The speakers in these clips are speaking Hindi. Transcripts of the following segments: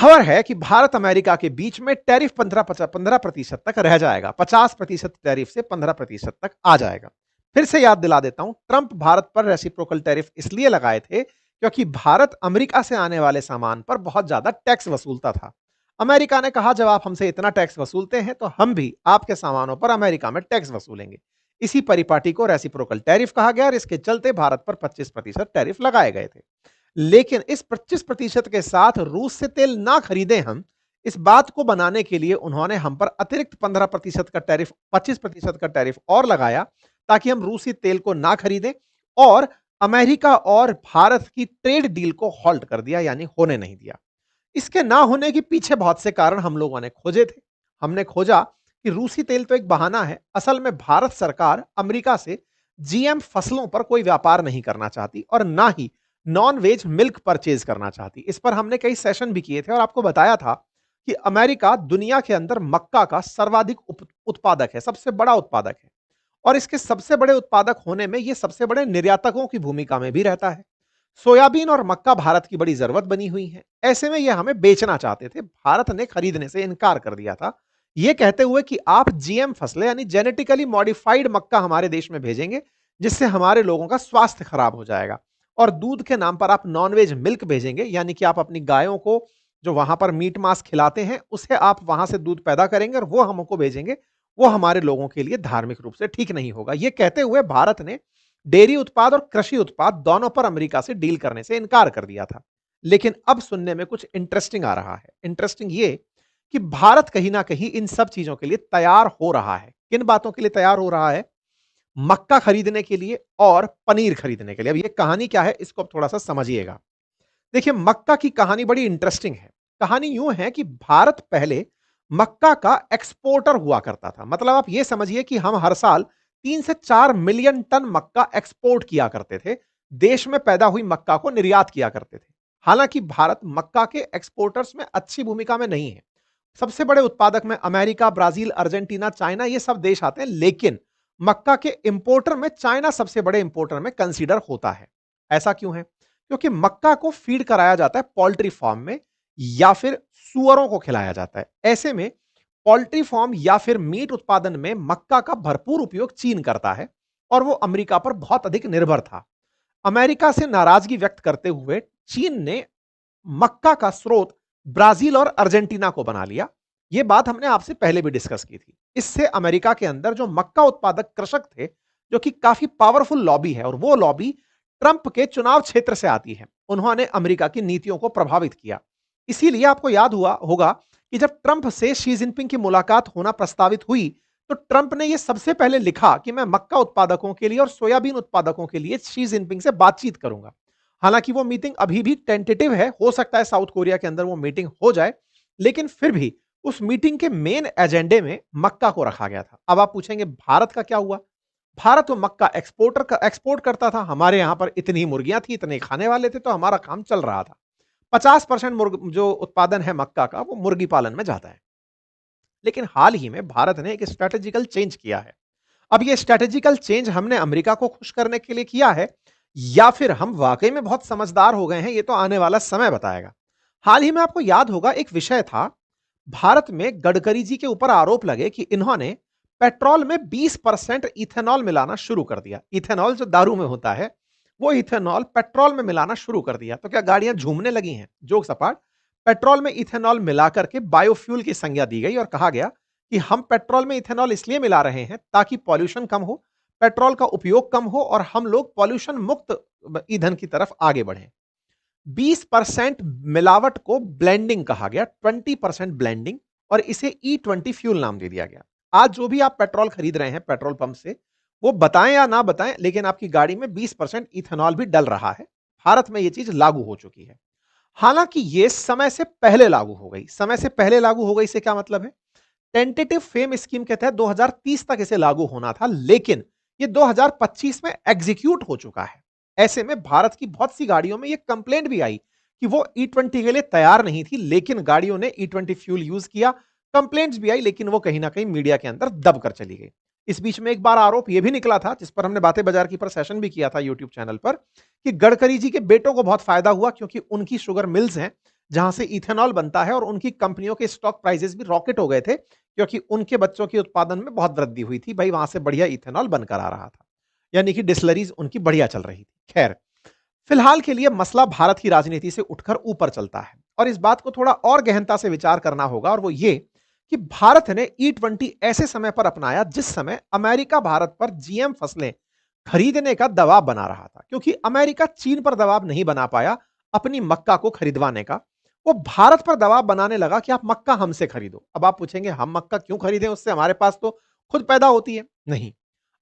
खबर है कि भारत अमेरिका के बीच में टैरिफ 15% तक रह जाएगा। 50% टैरिफ से 15% तक आ जाएगा। फिर से याद दिला देता हूं, ट्रंप भारत पर रेसिप्रोकल टैरिफ इसलिए लगाए थे क्योंकि भारत अमेरिका से आने वाले सामान पर बहुत ज्यादा टैक्स वसूलता था। अमेरिका ने कहा, जब आप हमसे इतना टैक्स वसूलते हैं तो हम भी आपके सामानों पर अमेरिका में टैक्स वसूलेंगे। इसी परिपाटी को रेसिप्रोकल टैरिफ कहा गया और इसके चलते भारत पर 25% टैरिफ लगाए गए थे। लेकिन इस 25% के साथ रूस से तेल ना खरीदें हम, इस बात को बनाने के लिए उन्होंने हम पर अतिरिक्त 15% का टैरिफ, 25% का टैरिफ और लगाया, ताकि हम रूसी तेल को ना खरीदें और अमेरिका और भारत की ट्रेड डील को हॉल्ट कर दिया, यानी होने नहीं दिया। इसके ना होने के पीछे बहुत से कारण हम लोगों ने खोजे थे। हमने खोजा कि रूसी तेल तो एक बहाना है, असल में भारत सरकार अमेरिका से जीएम फसलों पर कोई व्यापार नहीं करना चाहती और ना ही नॉन वेज मिल्क परचेज करना चाहती। इस पर हमने कई सेशन भी किए थे और आपको बताया था कि अमेरिका दुनिया के अंदर मक्का का सर्वाधिक उत्पादक है, सबसे बड़ा उत्पादक है और इसके सबसे बड़े उत्पादक होने में यह सबसे बड़े निर्यातकों की भूमिका में भी रहता है। सोयाबीन और मक्का भारत की बड़ी जरूरत बनी हुई है, ऐसे में यह हमें बेचना चाहते थे। भारत ने खरीदने से इनकार कर दिया था, यह कहते हुए कि आप जीएम फसलें यानी जेनेटिकली मॉडिफाइड मक्का हमारे देश में भेजेंगे, जिससे हमारे लोगों का स्वास्थ्य खराब हो जाएगा। और दूध के नाम पर आप नॉनवेज मिल्क भेजेंगे, यानी कि आप अपनी गायों को जो वहां पर मीट मांस खिलाते हैं उसे आप वहां से दूध पैदा करेंगे और वो हमको भेजेंगे, वो हमारे लोगों के लिए धार्मिक रूप से ठीक नहीं होगा। यह कहते हुए भारत ने डेयरी उत्पाद और कृषि उत्पाद दोनों पर अमेरिका से डील करने से इनकार कर दिया था। लेकिन अब सुनने में कुछ इंटरेस्टिंग आ रहा है। इंटरेस्टिंग ये कि भारत कहीं ना कहीं इन सब चीजों के लिए तैयार हो रहा है। किन बातों के लिए तैयार हो रहा है? मक्का खरीदने के लिए और पनीर खरीदने के लिए। अब ये कहानी क्या है, इसको अब थोड़ा सा समझिएगा। देखिए, मक्का की कहानी बड़ी इंटरेस्टिंग है। कहानी यूं है कि भारत पहले मक्का का एक्सपोर्टर हुआ करता था। मतलब आप ये समझिए कि हम हर साल 3 से 4 मिलियन टन मक्का एक्सपोर्ट किया करते थे, देश में पैदा हुई मक्का को निर्यात किया करते थे। हालांकि भारत मक्का के एक्सपोर्टर्स में अच्छी भूमिका में नहीं है। सबसे बड़े उत्पादक में अमेरिका, ब्राजील, अर्जेंटीना, चाइना ये सब देश आते हैं, लेकिन मक्का के इंपोर्टर में चाइना सबसे बड़े इंपोर्टर में कंसीडर होता है। ऐसा क्यों है? क्योंकि मक्का को फीड कराया जाता है पोल्ट्री फार्म में या फिर सुअरों को खिलाया जाता है। ऐसे में पोल्ट्री फार्म या फिर मीट उत्पादन में मक्का का भरपूर उपयोग चीन करता है और वो अमेरिका पर बहुत अधिक निर्भर था। अमेरिका से नाराजगी व्यक्त करते हुए चीन ने मक्का का स्रोत ब्राजील और अर्जेंटीना को बना लिया। यह बात हमने आपसे पहले भी डिस्कस की थी। इससे अमेरिका के अंदर जो मक्का उत्पादक कृषक थे, जो कि काफी पावरफुल लॉबी है और वो लॉबी ट्रंप के चुनाव क्षेत्र से आती है, उन्होंने अमेरिका की नीतियों को प्रभावित किया। इसीलिए आपको याद हुआ होगा कि जब ट्रंप से शी जिनपिंग की मुलाकात होना प्रस्तावित हुई, तो ट्रंप ने यह सबसे पहले लिखा कि मैं मक्का उत्पादकों के लिए और सोयाबीन उत्पादकों के लिए शी जिनपिंग से बातचीत करूंगा। हालांकि वो मीटिंग अभी भी टेंटेटिव है, हो सकता है साउथ कोरिया के अंदर वो मीटिंग हो जाए, लेकिन फिर भी उस मीटिंग के मेन एजेंडे में मक्का को रखा गया था। अब आप पूछेंगे भारत का क्या हुआ? भारत तो मक्का एक्सपोर्ट करता था। हमारे यहां पर इतनी मुर्गियां थी, इतने खाने वाले थे, तो हमारा काम चल रहा था। 50% जो उत्पादन है मक्का का, वो मुर्गी पालन में जाता है। लेकिन हाल ही में भारत ने एक स्ट्रेटेजिकल चेंज किया है। अब ये स्ट्रेटेजिकल चेंज हमने अमेरिका को खुश करने के लिए किया है या फिर हम वाकई में बहुत समझदार हो गए हैं, ये तो आने वाला समय बताएगा। हाल ही में आपको याद होगा एक विषय था, भारत में गडकरी जी के ऊपर आरोप लगे कि इन्होंने पेट्रोल में 20% इथेनॉल मिलाना शुरू कर दिया। इथेनॉल जो दारू में होता है, वो इथेनॉल पेट्रोल में मिलाना शुरू कर दिया। तो क्या गाड़ियां झूमने लगी हैं? जोक सपाट। पेट्रोल में इथेनॉल मिलाकर के बायोफ्यूल की संज्ञा दी गई और कहा गया कि हम पेट्रोल में इथेनॉल इसलिए मिला रहे हैं ताकि पॉल्यूशन कम हो, पेट्रोल का उपयोग कम हो और हम लोग पॉल्यूशन मुक्त ईंधन की तरफ आगे बढ़ें। 20% मिलावट को ब्लेंडिंग कहा गया, 20% ब्लेंडिंग, और इसे E20 फ्यूल नाम दे दिया गया। आज जो भी आप पेट्रोल खरीद रहे हैं पेट्रोल पंप से, वो बताएं या ना बताएं, लेकिन आपकी गाड़ी में 20% इथेनॉल भी डल रहा है। भारत में यह चीज लागू हो चुकी है। हालांकि यह समय से पहले लागू हो गई। समय से पहले लागू हो गई से क्या मतलब है? टेंटेटिव फेम स्कीम के तहत 2030 तक इसे लागू होना था, लेकिन ये 2025 में एग्जीक्यूट हो चुका है। ऐसे में भारत की बहुत सी गाड़ियों में ये कंप्लेंट भी आई कि वो E20 के लिए तैयार नहीं थी, लेकिन गाड़ियों ने E20 फ्यूल यूज किया। कंप्लेंट्स भी आई, लेकिन वो कहीं ना कहीं मीडिया के अंदर दब कर चली गई। इस बीच में एक बार आरोप यह भी निकला था, जिस पर हमने बातें बाजार की पर सेशन भी किया था यूट्यूब चैनल पर, कि गडकरी जी के बेटों को बहुत फायदा हुआ क्योंकि उनकी शुगर मिल्स हैं, जहां से इथेनॉल बनता है और उनकी कंपनियों के स्टॉक प्राइसेस भी रॉकेट हो गए थे क्योंकि उनके बच्चों के उत्पादन में बहुत वृद्धि हुई थी भाई, वहां से बढ़िया इथेनॉल बनकर आ रहा था, यानी कि डिस्लरीज उनकी बढ़िया चल रही थी। खैर, फिलहाल के लिए मसला भारत की राजनीति से उठकर ऊपर चलता है और इस बात को थोड़ा और गहनता से विचार करना होगा, और वो ये कि भारत ने E20 ऐसे समय पर अपनाया जिस समय अमेरिका भारत पर जीएम फसलें खरीदने का दबाव बना रहा था, क्योंकि अमेरिका चीन पर दबाव नहीं बना पाया अपनी मक्का को खरीदवाने का। वो भारत पर दबाव बनाने लगा कि आप मक्का हमसे खरीदो। अब आप पूछेंगे हम मक्का क्यों खरीदें उससे, हमारे पास तो खुद पैदा होती है। नहीं,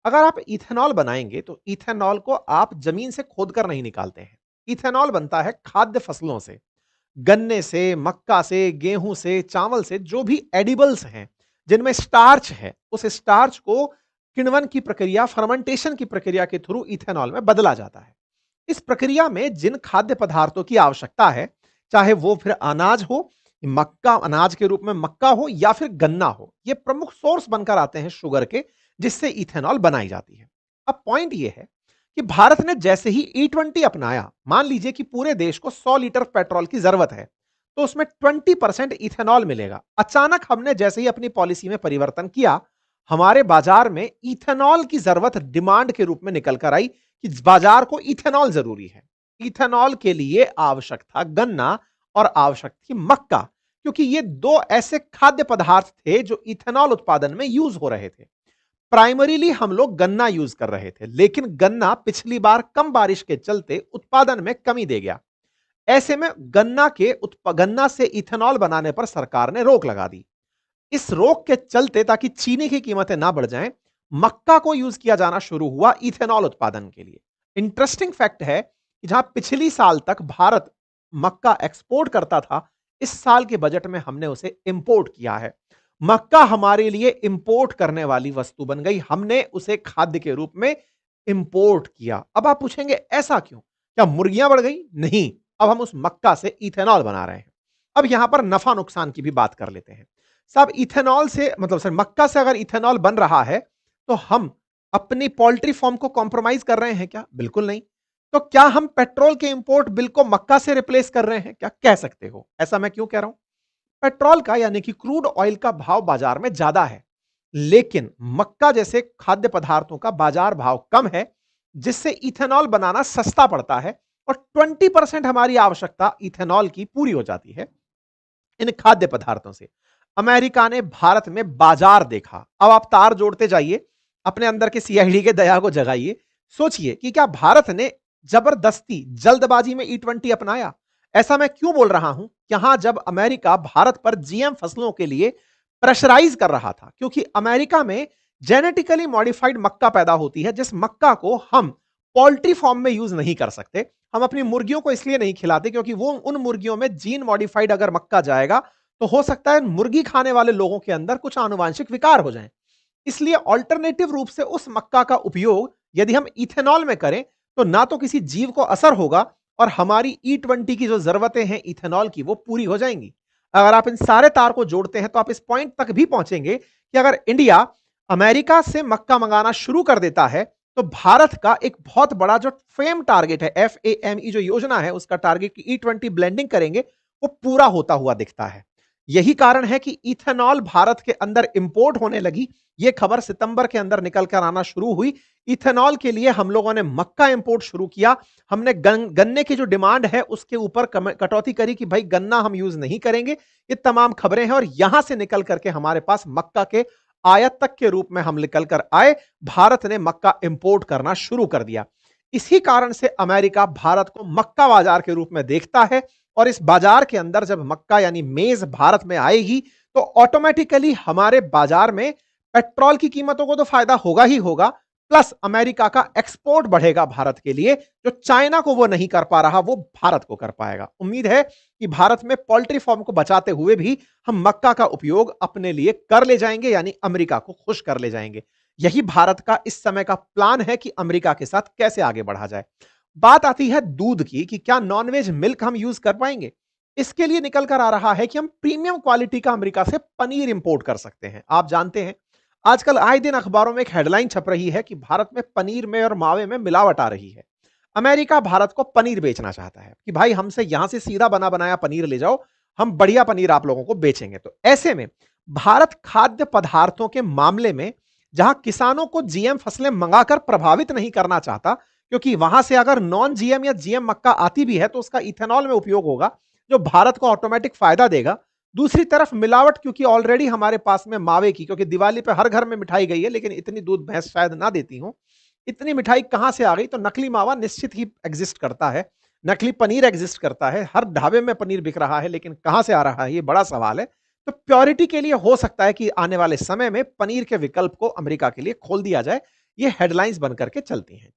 अगर आप इथेनॉल बनाएंगे तो इथेनॉल को आप जमीन से खोदकर नहीं निकालते हैं। इथेनॉल बनता है खाद्य फसलों से, गन्ने से, मक्का से, गेहूं से, चावल से, जो भी एडिबल्स हैं जिनमें स्टार्च है, उस स्टार्च को किण्वन की प्रक्रिया, फर्मेंटेशन की प्रक्रिया के थ्रू इथेनॉल में बदला जाता है। इस प्रक्रिया में जिन खाद्य पदार्थों की आवश्यकता है, चाहे वो फिर अनाज हो, मक्का अनाज के रूप में मक्का हो या फिर गन्ना हो, ये प्रमुख सोर्स बनकर आते हैं शुगर के, जिससे इथेनॉल बनाई जाती है। अब पॉइंट ये है कि भारत ने जैसे ही E20 अपनाया, मान लीजिए कि पूरे देश को 100 लीटर पेट्रोल की जरूरत है, तो उसमें 20% इथेनॉल मिलेगा। अचानक हमने जैसे ही अपनी पॉलिसी में परिवर्तन किया, हमारे बाजार में इथेनॉल की जरूरत डिमांड के रूप में निकल कर आई कि बाजार को इथेनॉल जरूरी है। इथेनॉल के लिए आवश्यक था गन्ना और आवश्यक थी मक्का, क्योंकि ये दो ऐसे खाद्य पदार्थ थे जो इथेनॉल उत्पादन में यूज हो रहे थे। प्राइमरीली हम लोग गन्ना यूज कर रहे थे, लेकिन गन्ना पिछली बार कम बारिश के चलते उत्पादन में कमी दे गया। ऐसे में गन्ना से इथेनॉल बनाने पर सरकार ने रोक लगा दी। इस रोक के चलते, ताकि चीनी की कीमतें ना बढ़ जाएं, मक्का को यूज किया जाना शुरू हुआ इथेनॉल उत्पादन के लिए। इंटरेस्टिंग फैक्ट है कि जहां पिछली साल तक भारत मक्का एक्सपोर्ट करता था, इस साल के बजट में हमने उसे इंपोर्ट किया है। मक्का हमारे लिए इंपोर्ट करने वाली वस्तु बन गई, हमने उसे खाद्य के रूप में इंपोर्ट किया। अब आप पूछेंगे ऐसा क्यों, क्या मुर्गियां बढ़ गई? नहीं, अब हम उस मक्का से इथेनॉल बना रहे हैं। अब यहां पर नफा नुकसान की भी बात कर लेते हैं साहब। इथेनॉल से मतलब सर मक्का से अगर इथेनॉल बन रहा है तो हम अपनी पोल्ट्री फार्म को कॉम्प्रोमाइज कर रहे हैं क्या? बिल्कुल नहीं। तो क्या हम पेट्रोल के इंपोर्ट बिल को मक्का से रिप्लेस कर रहे हैं क्या? कह सकते हो। ऐसा मैं क्यों कह रहा हूं? पेट्रोल का यानी कि क्रूड ऑयल का भाव बाजार में ज्यादा है, लेकिन मक्का जैसे खाद्य पदार्थों का बाजार भाव कम है, जिससे इथेनॉल बनाना सस्ता पड़ता है और 20% हमारी आवश्यकता इथेनॉल की पूरी हो जाती है इन खाद्य पदार्थों से। अमेरिका ने भारत में बाजार देखा। अब आप तार जोड़ते जाइए, अपने अंदर के सीआईडी के दया को जगाइए, सोचिए कि क्या भारत ने जबरदस्ती जल्दबाजी में E20 अपनाया? ऐसा मैं क्यों बोल रहा हूं? यहां जब अमेरिका भारत पर जीएम फसलों के लिए प्रेशराइज कर रहा था, क्योंकि अमेरिका में जेनेटिकली मॉडिफाइड मक्का पैदा होती है, जिस मक्का को हम पोल्ट्री फार्म में यूज नहीं कर सकते। हम अपनी मुर्गियों को इसलिए नहीं खिलाते क्योंकि वो उन मुर्गियों में जीन मॉडिफाइड अगर मक्का जाएगा तो हो सकता है मुर्गी खाने वाले लोगों के अंदर कुछ आनुवांशिक विकार हो जाएं। इसलिए ऑल्टरनेटिव रूप से उस मक्का का उपयोग यदि हम इथेनॉल में करें तो ना तो किसी जीव को असर होगा और हमारी E20 की जो जरूरतें हैं इथेनॉल की वो पूरी हो जाएंगी। अगर आप इन सारे तार को जोड़ते हैं तो आप इस पॉइंट तक भी पहुंचेंगे कि अगर इंडिया अमेरिका से मक्का मंगाना शुरू कर देता है तो भारत का एक बहुत बड़ा जो फेम टारगेट है, FAME जो योजना है, उसका टारगेट की E20 ब्लेंडिंग करेंगे, वो पूरा होता हुआ दिखता है। यही कारण है कि इथेनॉल भारत के अंदर इंपोर्ट होने लगी। यह खबर सितंबर के अंदर निकल कर आना शुरू हुई। इथेनॉल के लिए हम लोगों ने मक्का इंपोर्ट शुरू किया। हमने गन्ने की जो डिमांड है उसके ऊपर कटौती करी कि भाई गन्ना हम यूज नहीं करेंगे। ये तमाम खबरें हैं और यहां से निकल करके हमारे पास मक्का के आयात तक के रूप में हम निकल कर आए। भारत ने मक्का इंपोर्ट करना शुरू कर दिया। इसी कारण से अमेरिका भारत को मक्का बाजार के रूप में देखता है और इस बाजार के अंदर जब मक्का यानी मेज भारत में आएगी तो ऑटोमेटिकली हमारे बाजार में पेट्रोल की कीमतों को तो फायदा होगा ही होगा, प्लस अमेरिका का एक्सपोर्ट बढ़ेगा भारत के लिए। जो चाइना को वो नहीं कर पा रहा वो भारत को कर पाएगा। उम्मीद है कि भारत में पोल्ट्री फार्म को बचाते हुए भी हम मक्का का उपयोग अपने लिए कर ले जाएंगे, यानी अमेरिका को खुश कर ले जाएंगे। यही भारत का इस समय का प्लान है कि अमेरिका के साथ कैसे आगे बढ़ा जाए। बात आती है दूध की कि क्या नॉनवेज मिल्क हम यूज कर पाएंगे। इसके लिए निकल कर आ रहा है कि हम प्रीमियम क्वालिटी का अमेरिका से पनीर इंपोर्ट कर सकते हैं। आप जानते हैं आजकल आए दिन अखबारों में एक हेडलाइन छप रही है कि भारत में पनीर में और मावे में मिलावट आ रही है। अमेरिका भारत को पनीर बेचना चाहता है कि भाई हमसे यहां से सीधा बना बनाया पनीर ले जाओ, हम बढ़िया पनीर आप लोगों को बेचेंगे। तो ऐसे में भारत खाद्य पदार्थों के मामले में जहां किसानों को जीएम फसलें मंगाकर प्रभावित नहीं करना चाहता, क्योंकि वहां से अगर नॉन जीएम या जीएम मक्का आती भी है तो उसका इथेनॉल में उपयोग होगा, जो भारत को ऑटोमेटिक फायदा देगा। दूसरी तरफ मिलावट, क्योंकि ऑलरेडी हमारे पास में मावे की, क्योंकि दिवाली पे हर घर में मिठाई गई है लेकिन इतनी दूध भैंस शायद ना देती हो, इतनी मिठाई कहां से आ गई? तो नकली मावा निश्चित ही एग्जिस्ट करता है, नकली पनीर एग्जिस्ट करता है, हर ढाबे में पनीर बिक रहा है, लेकिन कहां से आ रहा है ये बड़ा सवाल है। तो प्योरिटी के लिए हो सकता है कि आने वाले समय में पनीर के विकल्प को अमेरिका के लिए खोल दिया जाए। ये हेडलाइंस बनकर के चलती हैं।